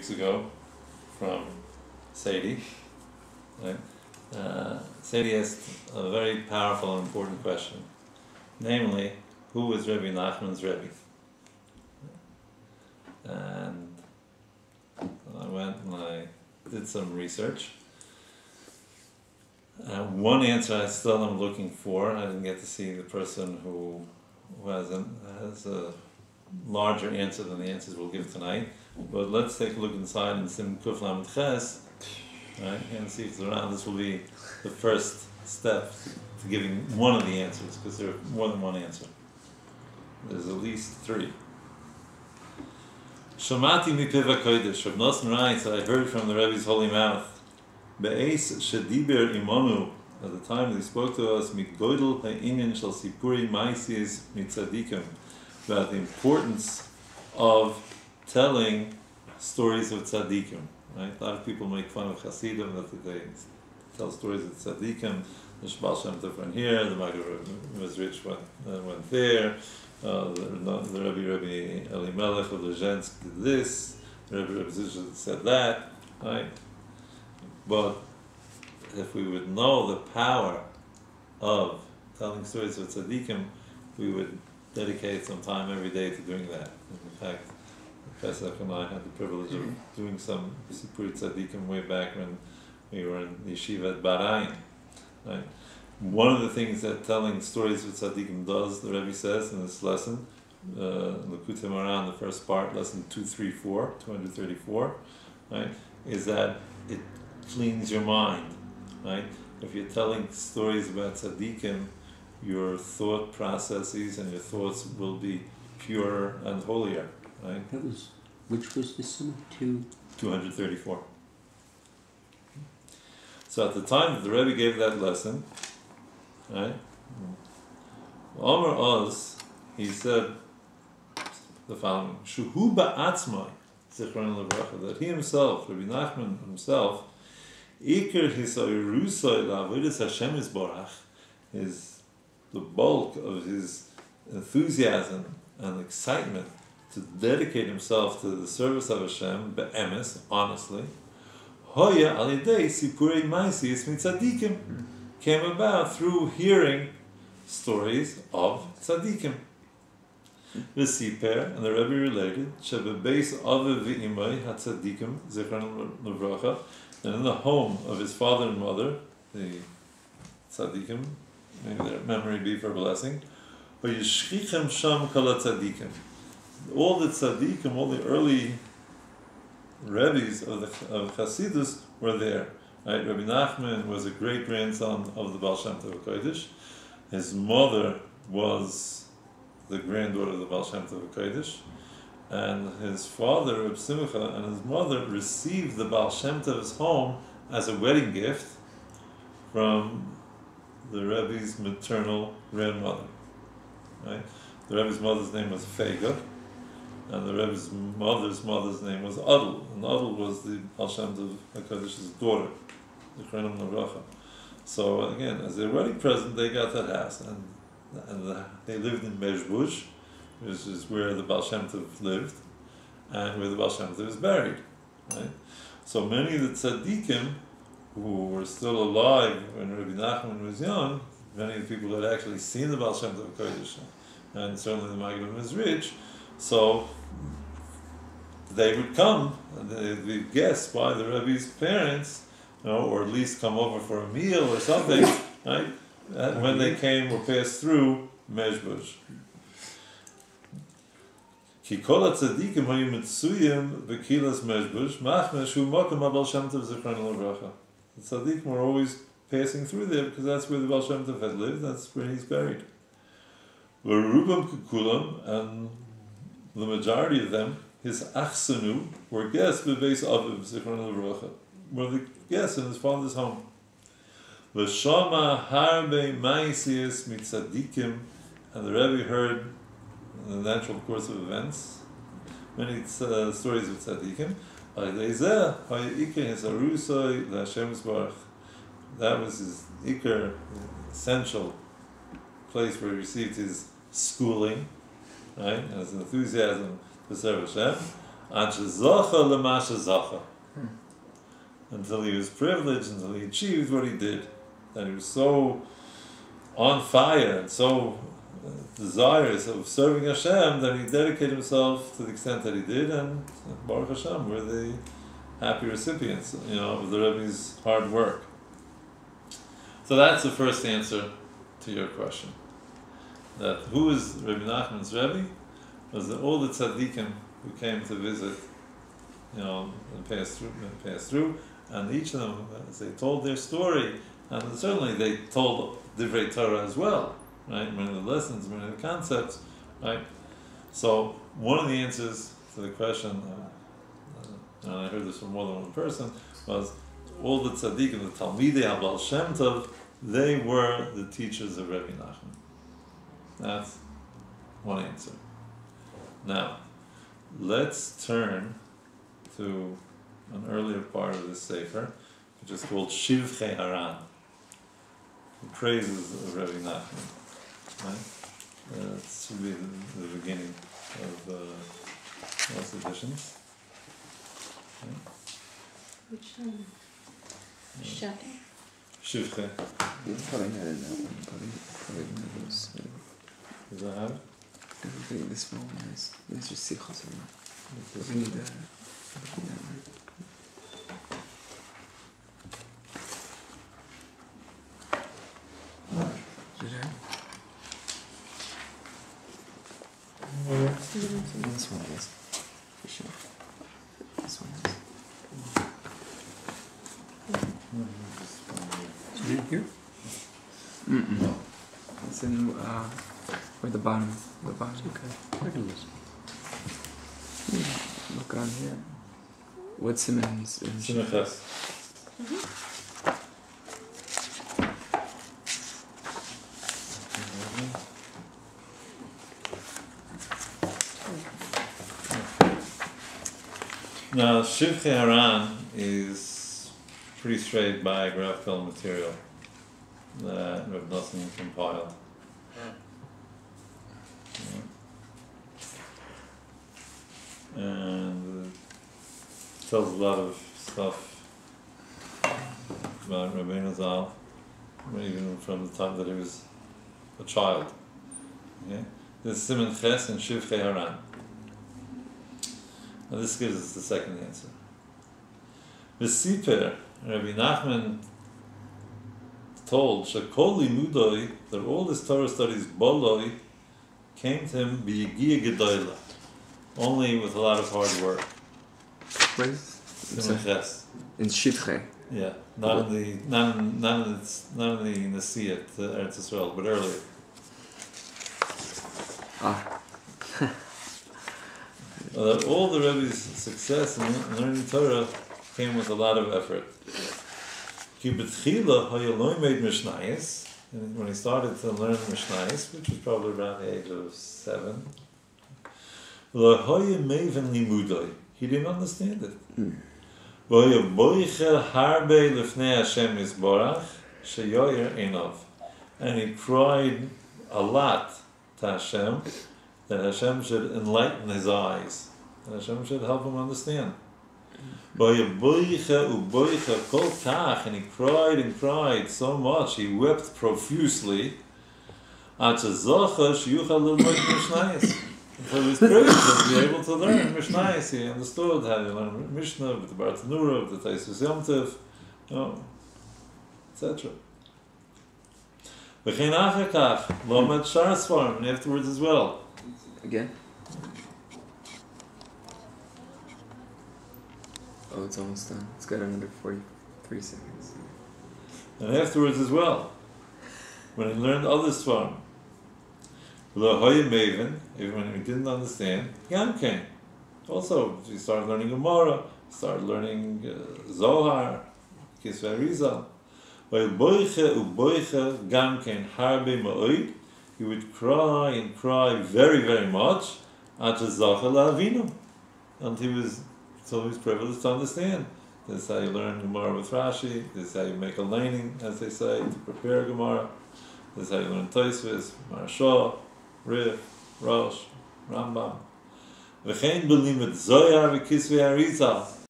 weeks ago from Sadie. Right? Sadie asked a very powerful and important question, namely, who was Rebbe Nachman's Rebbe? And I went and I did some research. One answer I still am looking for. I didn't get to see the person who has a larger answer than the answers we'll give tonight. But let's take a look inside in Sim Kuf Lamed Ches, right, and see if it's around. This will be the first step to giving one of the answers, because there are more than one answer. There's at least three. Shamati mi piva kodesh. Reb Nosson writes, I heard from the Rebbe's holy mouth, Be'ez shediber imanu, at the time that he spoke to us, migoidel ha'inyan shal sipuri ma'asis mitzadikim, about the importance of telling stories of tzaddikim. Right? A lot of people make fun of Hasidim that they tell stories of tzaddikim. The Shbal Shem Tov went here, the Maggid was rich went there, the Rebbe Elimelech of Lezhensk did this, the Rebbe Zizh said that, right? But if we would know the power of telling stories of tzaddikim, we would dedicate some time every day to doing that. In fact, Pesach and I had the privilege of doing some Sipuri Tzaddikim way back when we were in the yeshiva at Bahrain. Right? One of the things that telling stories of Tzaddikim does, the Rebbe says in this lesson, L'Kutei Moharan, the first part, lesson 234, right, is that it cleans your mind. Right? If you're telling stories about Tzaddikim, your thought processes and your thoughts will be purer and holier. Right? Which was the sum? 234. So at the time that the Rebbe gave that lesson, right, Omer Oz, he said the following: Shuhu ba'atzmai, zichron levracha, that he himself, Rebbe Nachman himself, Iker hisoyrusay la'avodas Hashem yisborach, is the bulk of his enthusiasm and excitement to dedicate himself to the service of Hashem, be'emes, honestly, hoya al yedei sipurei ma'asis mitzadikim, came about through hearing stories of tzaddikim. V'siper, and the Rebbe related, shebebeis aviv v'imay hatzaddikim zichron levracha, and in the home of his father and mother, the tzaddikim, maybe their memory be for a blessing, v'yishchichem sham kol tzaddikim. All the tzaddikim, all the early Rebbes of Hasidus were there. Right? Rebbe Nachman was a great grandson of the Baal Shem Tov HaKodesh. His mother was the granddaughter of the Baal Shem Tov HaKodesh, and his father, Reb Simcha, and his mother received the Baal Shem Tov's home as a wedding gift from the Rebbe's maternal grandmother. Right? The Rebbe's mother's name was Fega, and the Rebbe's mother's name was Adel, and Adel was the Baal Shem Tov HaKodesh's daughter, the Chrenim Navracha. So again, as their wedding present, they got that house, and they lived in Mezbush, which is where the Baal Shem Tov lived, and where the Baal Shem Tov is buried. Right? So many of the tzaddikim who were still alive when Rebbe Nachman was young, many of the people had actually seen the Baal Shem Tov HaKodesh, and certainly the Maggid was rich, so they would come, and they'd be guests by the Rebbe's parents, or at least come over for a meal or something, right? And when they came or passed through Mezbush. Ki kol hatzadikim hayu mitzuyim b'kilas Mezbush, machmeh shu mokem haBaal Shem Tov zichron levracha. The tzaddikim were always passing through there because that's where the Baal Shem Tov had lived, that's where he's buried. V'rubam kekulam, and the majority of them, his achsanu, were guests b'beis aviv zichron levracha, were the guests in his father's home. V'shama harbe ma'asis mitzadikim, and the Rebbe heard, in the natural course of events, many stories of tzadikim. That was his ikar, essential place where he received his schooling, right, and his enthusiasm to serve Hashem. until he was privileged, until he achieved what he did, that he was so on fire and so desirous of serving Hashem that he dedicated himself to the extent that he did, and Baruch Hashem, we're the happy recipients, of the Rebbe's hard work. So that's the first answer to your question. That who is Rebbe Nachman's Rebbe? Was that all the tzaddikim who came to visit, and passed through, and each of them, as they told their story, and certainly they told Divrei Torah as well, right? Many of the lessons, many of the concepts, right? So one of the answers to the question, and I heard this from more than one person, was all the tzaddikim, the Talmidei HaBaal Shem Tov, they were the teachers of Rebbe Nachman. That's one answer. Now, let's turn to an earlier part of this sefer, which is called Shivchei Haran, the praises of Rebbe Nachman. Right? That should be the beginning of most editions. Okay. Which one? Shivchei. Shivchei. You probably had it in that one. Probably one of those. Does that have it? Everything, this small one is. These are Sichos. We need that. Did I? This one is. For sure. This one is. Is it here? No. It's in, where the bottom. The bottom. Okay. I can listen. Look on here. What Simmons is? Sichos. Now, Shivchei Haran is pretty straight biographical material that Rebbe Nachman compiled. And tells a lot of stuff about Rabbeinu Zal, even from the time that he was a child. Okay? This is Siman Ches and Shivchei Haran. Now this gives us the second answer. V'siper, Rabbi Nachman told Shekol Limudoi, that all his Torah studies boloi came to him b'yigia gedola, only with a lot of hard work. Where is Siman Ches. in Shivchei? Yeah, not in the Nasiya to Eretz Yisrael, but earlier. That all the Rebbe's success in learning Torah came with a lot of effort. And when he started to learn Mishnayos, which was probably around the age of 7, he didn't understand it. And he cried a lot to Hashem, that Hashem should enlighten his eyes, that Hashem should help him understand. And he cried and cried so much, he wept profusely, until he was privileged to be able to learn Mishnayos. He understood how to learn Mishnah, with the Bartanura, with the Taisus Yom Tov, etc. And afterwards as well. Again? Oh, it's almost done. It's got another 43 seconds. And afterwards as well, when he learned other Svarim, even when he didn't understand, Yam came. Also, he started learning Gemara, started learning Zohar, Kisvei Rizal. He would cry and cry very, very much until he was privileged to understand. This is how you learn Gemara with Rashi, this is how you make a laning, as they say, to prepare Gemara. This is how you learn Tosfos, Maharsha, Rif, Rosh, Rambam. V'chein b'limet zoyar v'kisvei arizal.